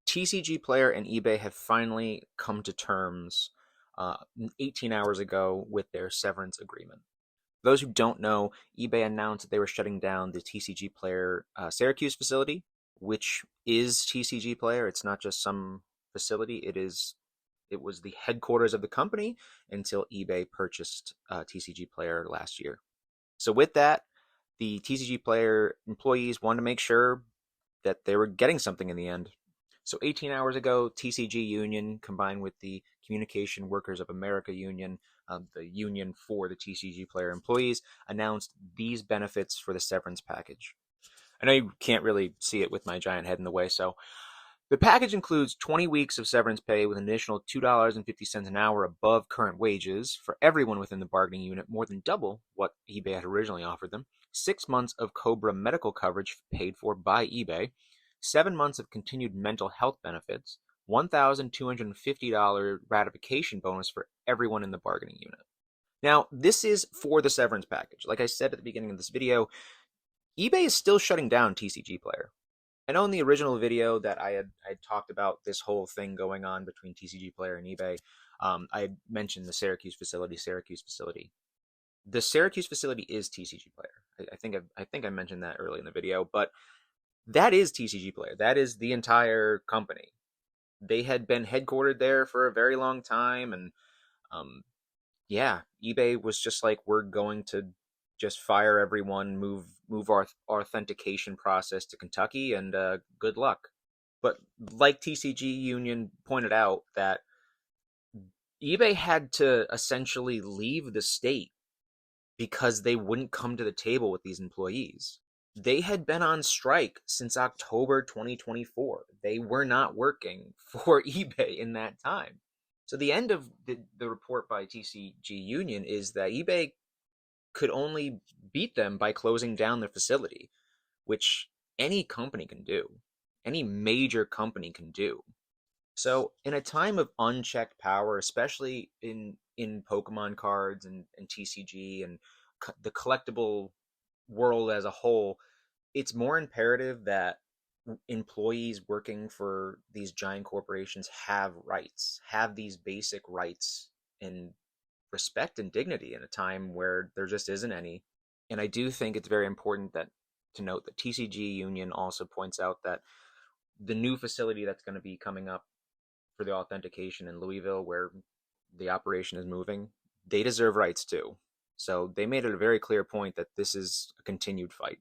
TCGPlayer and eBay have finally come to terms 18 hours ago with their severance agreement. For those who don't know, eBay announced that they were shutting down the TCGPlayer Syracuse facility, which is TCGPlayer. It's not just some facility. It was the headquarters of the company until eBay purchased TCGPlayer last year. So with that, the TCGPlayer employees wanted to make sure that they were getting something in the end. So 18 hours ago, TCG Union, combined with the Communication Workers of America Union, the union for the TCGPlayer employees, announced these benefits for the severance package. I know you can't really see it with my giant head in the way, so the package includes 20 weeks of severance pay with an additional $2.50 an hour above current wages for everyone within the bargaining unit, more than double what eBay had originally offered them, 6 months of COBRA medical coverage paid for by eBay, 7 months of continued mental health benefits, $1,250 ratification bonus for everyone in the bargaining unit. Now, this is for the severance package. Like I said at the beginning of this video, eBay is still shutting down TCGPlayer. I know in the original video that I had talked about this whole thing going on between TCGPlayer and eBay. I had mentioned the Syracuse facility. The Syracuse facility is TCGPlayer. I think I mentioned that early in the video, but that is TCGPlayer. That is the entire company. They had been headquartered there for a very long time, and yeah, eBay was just like, we're going to just fire everyone, move our authentication process to Kentucky, and good luck. But like TCG Union pointed out, that eBay had to essentially leave the state because they wouldn't come to the table with these employees. They had been on strike since October 2024. They were not working for eBay in that time. So the end of the report by TCG Union is that eBay could only beat them by closing down their facility, which any company can do. Any major company can do. So in a time of unchecked power, especially in Pokemon cards and TCG and the collectible world as a whole, it's more imperative that employees working for these giant corporations have rights, have these basic rights and respect and dignity in a time where there just isn't any. And I do think it's very important that to note that TCG Union also points out that the new facility that's going to be coming up for the authentication in Louisville, where the operation is moving, they deserve rights too. So they made it a very clear point that this is a continued fight.